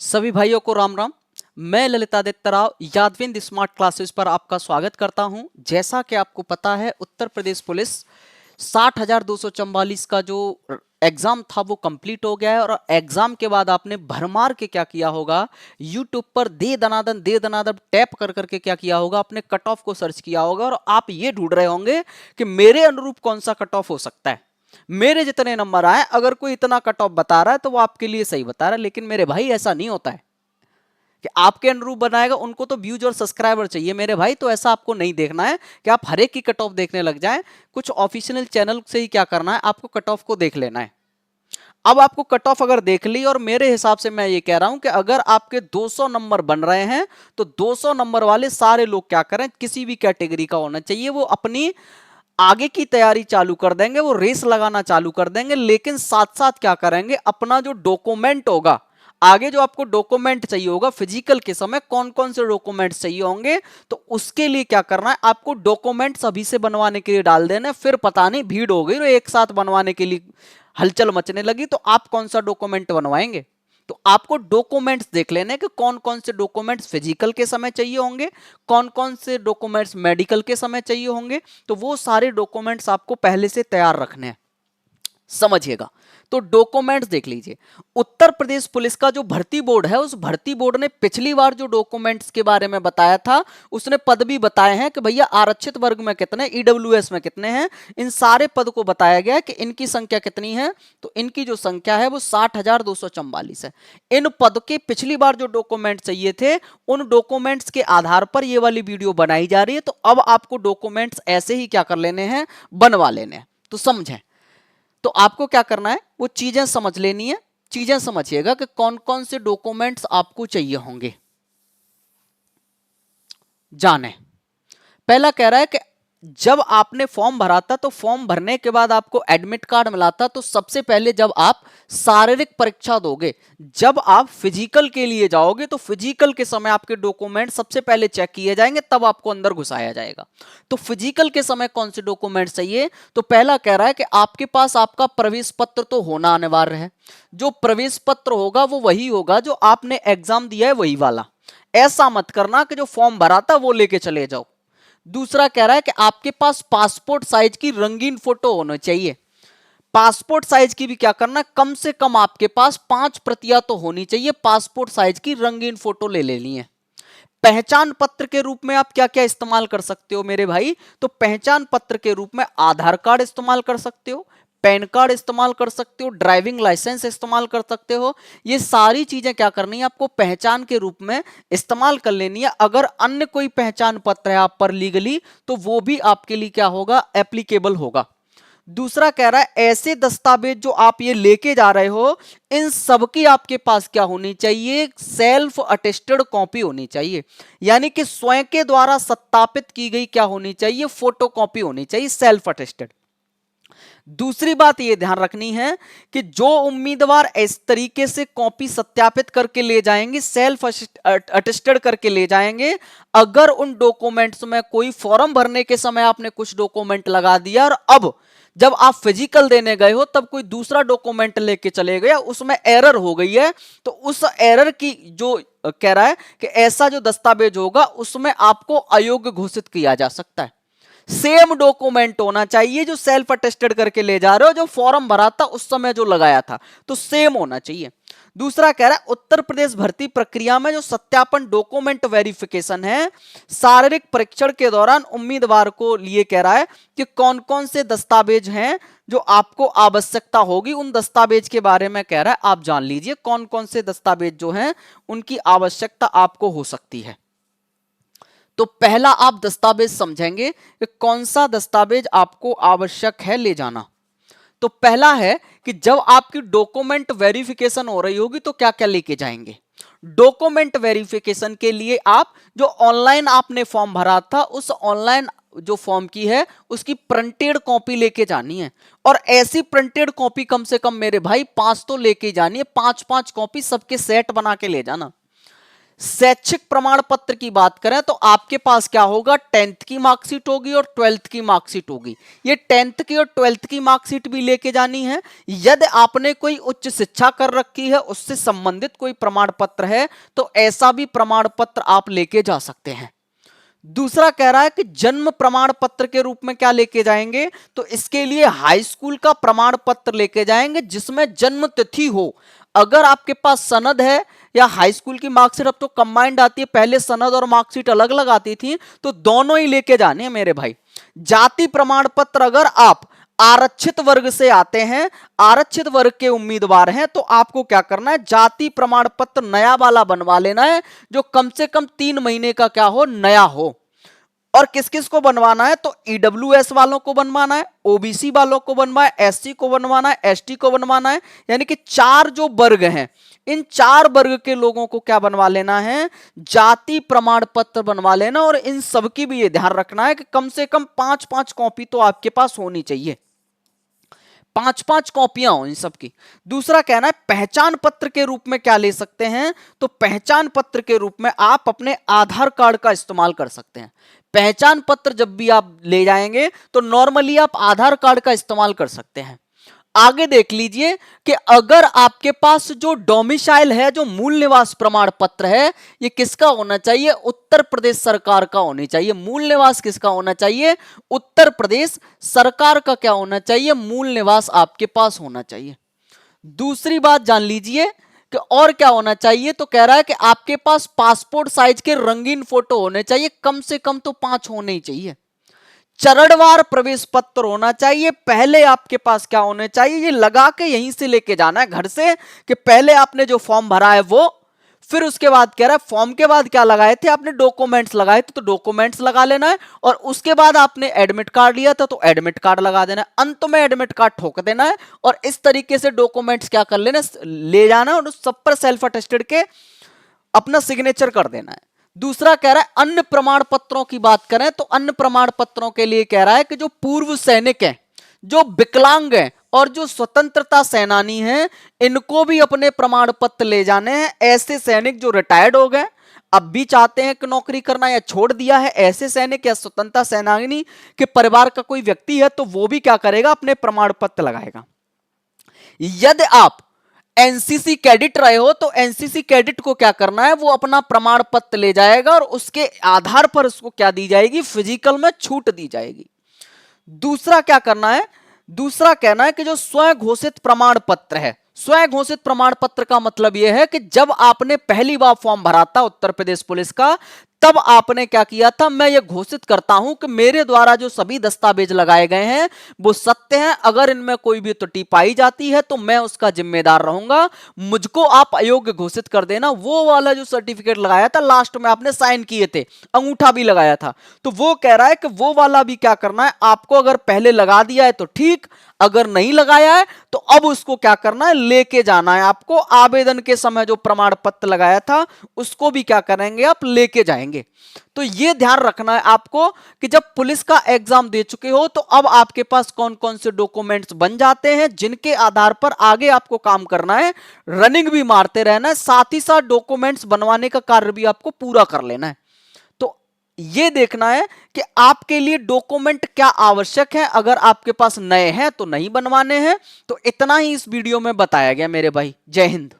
सभी भाइयों को राम राम। मैं ललितादित्य राव यादविंद स्मार्ट क्लासेस पर आपका स्वागत करता हूं। जैसा कि आपको पता है, उत्तर प्रदेश पुलिस 60,244 का जो एग्जाम था वो कंप्लीट हो गया है। और एग्जाम के बाद आपने भरमार के क्या किया होगा, यूट्यूब पर दे दनादन टैप कर करके क्या किया होगा, अपने कट ऑफ को सर्च किया होगा और आप ये ढूंढ रहे होंगे कि मेरे अनुरूप कौन सा कट ऑफ हो सकता है, मेरे जितने नंबर आए। अगर कोई इतना कट ऑफ बता रहा है तो वो आपके लिए सही बता रहा है, लेकिन मेरे भाई ऐसा नहीं होता है कि आपके अनुरूप बनाएगा। उनको तो व्यूज और सब्सक्राइबर चाहिए मेरे भाई। तो ऐसा आपको नहीं देखना है कि आप हर एक की कट ऑफ देखने लग जाएं। कुछ ऑफिशियल चैनल से ही क्या करना है, आपको कट ऑफ को देख लेना है। अब आपको कट ऑफ अगर देख ली, और मेरे हिसाब से मैं ये कह रहा हूं कि अगर आपके 200 नंबर बन रहे हैं तो 200 नंबर वाले सारे लोग क्या करें, किसी भी कैटेगरी का होना चाहिए, वो अपनी आगे की तैयारी चालू कर देंगे, वो रेस लगाना चालू कर देंगे। लेकिन साथ साथ क्या करेंगे, अपना जो डॉक्यूमेंट होगा, आगे जो आपको डॉक्यूमेंट चाहिए होगा फिजिकल के समय, कौन कौन से डॉक्यूमेंट चाहिए होंगे, तो उसके लिए क्या करना है, आपको डॉक्यूमेंट्स अभी से बनवाने के लिए डाल देना। फिर पता नहीं भीड़ हो गई तो एक साथ बनवाने के लिए हलचल मचने लगी, तो आप कौन सा डॉक्यूमेंट बनवाएंगे। तो आपको डॉक्यूमेंट्स देख लेने कि कौन कौन से डॉक्यूमेंट्स फिजिकल के समय चाहिए होंगे, कौन कौन से डॉक्यूमेंट्स मेडिकल के समय चाहिए होंगे। तो वो सारे डॉक्यूमेंट्स आपको पहले से तैयार रखने हैं, समझिएगा। तो डॉक्यूमेंट्स देख लीजिए। उत्तर प्रदेश पुलिस का जो भर्ती बोर्ड है, उस भर्ती बोर्ड ने पिछली बार जो डॉक्यूमेंट्स के बारे में बताया था, उसने पद भी बताए हैं कि भैया आरक्षित वर्ग में कितने, ईडब्ल्यूएस में कितने हैं। इन सारे पद को बताया गया है कि इनकी संख्या कितनी है। तो इनकी जो संख्या है वो 60,244 है। इन पद के पिछली बार जो डॉक्यूमेंट चाहिए थे, उन डॉक्यूमेंट्स के आधार पर ये वाली वीडियो बनाई जा रही है। तो अब आपको डॉक्यूमेंट्स ऐसे ही क्या कर लेने हैं, बनवा लेने हैं। तो समझें, तो आपको क्या करना है, वो चीजें समझ लेनी है। चीजें समझिएगा कि कौन कौन से डॉक्यूमेंट्स आपको चाहिए होंगे। जाने, पहला कह रहा है कि जब आपने फॉर्म भरा था, तो फॉर्म भरने के बाद आपको एडमिट कार्ड मिला था। तो सबसे पहले जब आप शारीरिक परीक्षा दोगे, जब आप फिजिकल के लिए जाओगे, तो फिजिकल के समय आपके डॉक्यूमेंट सबसे पहले चेक किए जाएंगे, तब आपको अंदर घुसाया जाएगा। तो फिजिकल के समय कौन से डॉक्यूमेंट चाहिए, तो पहला कह रहा है कि आपके पास आपका प्रवेश पत्र तो होना अनिवार्य है। जो प्रवेश पत्र होगा वो वही होगा जो आपने एग्जाम दिया है, वही वाला। ऐसा मत करना कि जो फॉर्म भरा था वो लेके चले जाओ। दूसरा कह रहा है कि आपके पास पासपोर्ट साइज की रंगीन फोटो होनी चाहिए। पासपोर्ट साइज की भी क्या करना, कम से कम आपके पास 5 प्रतियां तो होनी चाहिए। पासपोर्ट साइज की रंगीन फोटो ले लेनी है। पहचान पत्र के रूप में आप क्या क्या इस्तेमाल कर सकते हो मेरे भाई, तो पहचान पत्र के रूप में आधार कार्ड इस्तेमाल कर सकते हो, पैन कार्ड इस्तेमाल कर सकते हो, ड्राइविंग लाइसेंस इस्तेमाल कर सकते हो। ये सारी चीजें क्या करनी है, आपको पहचान के रूप में इस्तेमाल कर लेनी है। अगर अन्य कोई पहचान पत्र है आप पर लीगली, तो वो भी आपके लिए क्या होगा, एप्लीकेबल होगा। दूसरा कह रहा है ऐसे दस्तावेज जो आप ये लेके जा रहे हो, इन सब की आपके पास क्या होनी चाहिए, सेल्फ अटेस्टेड कॉपी होनी चाहिए। यानी कि स्वयं के द्वारा सत्यापित की गई क्या होनी चाहिए, फोटो कॉपी होनी चाहिए, सेल्फ अटेस्टेड। दूसरी बात यह ध्यान रखनी है कि जो उम्मीदवार इस तरीके से कॉपी सत्यापित करके ले जाएंगे, सेल्फ अटेस्टेड करके ले जाएंगे, अगर उन डॉक्यूमेंट्स में कोई फॉर्म भरने के समय आपने कुछ डॉक्यूमेंट लगा दिया और अब जब आप फिजिकल देने गए हो तब कोई दूसरा डॉक्यूमेंट लेके चले गए, उसमें एरर हो गई है, तो उस एरर की जो कह रहा है कि ऐसा जो दस्तावेज होगा उसमें आपको अयोग्य घोषित किया जा सकता है। सेम डॉक्यूमेंट होना चाहिए जो सेल्फ अटेस्टेड करके ले जा रहे हो, जो फॉर्म भरा था उस समय जो लगाया था, तो सेम होना चाहिए। दूसरा कह रहा है उत्तर प्रदेश भर्ती प्रक्रिया में जो सत्यापन डॉक्यूमेंट वेरिफिकेशन है, शारीरिक परीक्षण के दौरान उम्मीदवार को लिए कह रहा है कि कौन कौन से दस्तावेज हैं जो आपको आवश्यकता होगी। उन दस्तावेज के बारे में कह रहा है आप जान लीजिए कौन कौन से दस्तावेज जो हैं उनकी आवश्यकता आपको हो सकती है। तो पहला आप दस्तावेज समझेंगे कि कौन सा दस्तावेज आपको आवश्यक है ले जाना। तो पहला है कि जब आपकी डॉक्यूमेंट वेरिफिकेशन हो रही होगी तो क्या क्या लेके जाएंगे। डॉक्यूमेंट वेरिफिकेशन के लिए आप जो ऑनलाइन आपने फॉर्म भरा था, उस ऑनलाइन जो फॉर्म की है उसकी प्रिंटेड कॉपी लेके जानी है। और ऐसी प्रिंटेड कॉपी कम से कम मेरे भाई 5 तो लेके जानी है, 5-5 कॉपी सबके सेट बना के ले जाना। शैक्षिक प्रमाण पत्र की बात करें तो आपके पास क्या होगा, 10th की मार्कशीट होगी और 12th की मार्कशीट होगी। ये 10th की और 12th की मार्कशीट भी लेके जानी है। यदि आपने कोई उच्च शिक्षा कर रखी है, उससे संबंधित कोई प्रमाण पत्र है, तो ऐसा भी प्रमाण पत्र आप लेके जा सकते हैं। दूसरा कह रहा है कि जन्म प्रमाण पत्र के रूप में क्या लेके जाएंगे, तो इसके लिए हाई स्कूल का प्रमाण पत्र लेके जाएंगे जिसमें जन्म तिथि हो। अगर आपके पास सनद है या हाई स्कूल की मार्कशीट, अब तो कंबाइंड आती है, पहले सनद और मार्कशीट अलग अलग आती थी, तो दोनों ही लेके जाने हैं मेरे भाई। जाति प्रमाण पत्र, अगर आप आरक्षित वर्ग से आते हैं, आरक्षित वर्ग के उम्मीदवार हैं, तो आपको क्या करना है, जाति प्रमाण पत्र नया वाला बनवा लेना है, जो कम से कम 3 महीने का क्या हो, नया हो। और किस किस को बनवाना है, तो ईडब्ल्यूएस वालों को बनवाना है, ओबीसी वालों को बनवाना है, एससी को बनवाना है, एसटी को बनवाना है। यानी कि 4 जो वर्ग हैं, इन 4 वर्ग के लोगों को क्या बनवा लेना है, जाति प्रमाण पत्र बनवा लेना। और इन सबकी भी ये ध्यान रखना है कि कम से कम 5-5 कॉपी तो आपके पास होनी चाहिए, 5-5 कॉपियां हो इन सबकी। दूसरा कहना है पहचान पत्र के रूप में क्या ले सकते हैं, तो पहचान पत्र के रूप में आप अपने आधार कार्ड का इस्तेमाल कर सकते हैं। पहचान पत्र जब भी आप ले जाएंगे तो नॉर्मली आप आधार कार्ड का इस्तेमाल कर सकते हैं। आगे देख लीजिए कि अगर आपके पास जो डोमिसाइल है, जो मूल निवास प्रमाण पत्र है, ये किसका होना चाहिए, उत्तर प्रदेश सरकार का होनी चाहिए। मूल निवास किसका होना चाहिए, उत्तर प्रदेश सरकार का क्या होना चाहिए, मूल निवास आपके पास होना चाहिए। दूसरी बात जान लीजिए कि और क्या होना चाहिए, तो कह रहा है कि आपके पास पासपोर्ट साइज के रंगीन फोटो होने चाहिए, कम से कम तो 5 होने ही चाहिए। चरणवार प्रवेश पत्र होना चाहिए। पहले आपके पास क्या होने चाहिए, ये लगा के यहीं से लेके जाना है घर से, कि पहले आपने जो फॉर्म भरा है वो, फिर उसके बाद कह रहा है फॉर्म के बाद क्या लगाए थे आपने, डॉक्यूमेंट्स लगाए थे, तो डॉक्यूमेंट्स लगा लेना है। और उसके बाद आपने एडमिट कार्ड लिया था, तो एडमिट कार्ड लगा देना है। अंत में एडमिट कार्ड ठोक देना है। और इस तरीके से डॉक्यूमेंट्स क्या कर लेना, ले जाना है और उस सब पर सेल्फ अटेस्टेड के अपना सिग्नेचर कर देना है। दूसरा कह रहा है अन्य प्रमाण पत्रों की बात करें तो अन्य प्रमाण पत्रों के लिए कह रहा है कि जो पूर्व सैनिक हैं, जो विकलांग हैं और जो स्वतंत्रता सेनानी हैं, इनको भी अपने प्रमाण पत्र ले जाने हैं। ऐसे सैनिक जो रिटायर्ड हो गए, अब भी चाहते हैं कि नौकरी करना या छोड़ दिया है, ऐसे सैनिक या स्वतंत्रता सेनानी के परिवार का कोई व्यक्ति है, तो वो भी क्या करेगा, अपने प्रमाण पत्र लगाएगा। यदि आप एनसीसी कैडेट रहे हो तो एनसीसी कैडेट को क्या करना है, वो अपना प्रमाण पत्र ले जाएगा और उसके आधार पर उसको क्या दी जाएगी, फिजिकल में छूट दी जाएगी। दूसरा क्या करना है, दूसरा कहना है कि जो स्वयं घोषित प्रमाण पत्र है, स्वयं घोषित प्रमाण पत्र का मतलब यह है कि जब आपने पहली बार फॉर्म भरा था उत्तर प्रदेश पुलिस का, तब आपने क्या किया था, मैं ये घोषित करता हूं कि मेरे द्वारा जो सभी दस्तावेज लगाए गए हैं वो सत्य हैं, अगर इनमें कोई भी त्रुटि पाई जाती है तो मैं उसका जिम्मेदार रहूंगा, मुझको आप अयोग्य घोषित कर देना। वो वाला जो सर्टिफिकेट लगाया था, लास्ट में आपने साइन किए थे, अंगूठा भी लगाया था, तो वो कह रहा है कि वो वाला भी क्या करना है आपको, अगर पहले लगा दिया है तो ठीक, अगर नहीं लगाया है तो अब उसको क्या करना है, लेके जाना है आपको। आवेदन के समय जो प्रमाण पत्र लगाया था उसको भी क्या करेंगे, आप लेके जाएंगे। तो ये ध्यान रखना है आपको कि जब पुलिस का एग्जाम दे चुके हो तो अब आपके पास कौन कौन से डॉक्यूमेंट्स बन जाते हैं, जिनके आधार पर आगे आपको काम करना है, रनिंग भी मारते रहना है, साथ ही साथ डॉक्यूमेंट्स बनवाने का कार्य भी आपको पूरा कर लेना है। तो ये देखना है कि आपके लिए डॉक्यूमेंट क्या आवश्यक है, अगर आपके पास नए हैं तो नहीं बनवाने हैं। तो इतना ही इस वीडियो में बताया गया मेरे भाई। जय हिंद।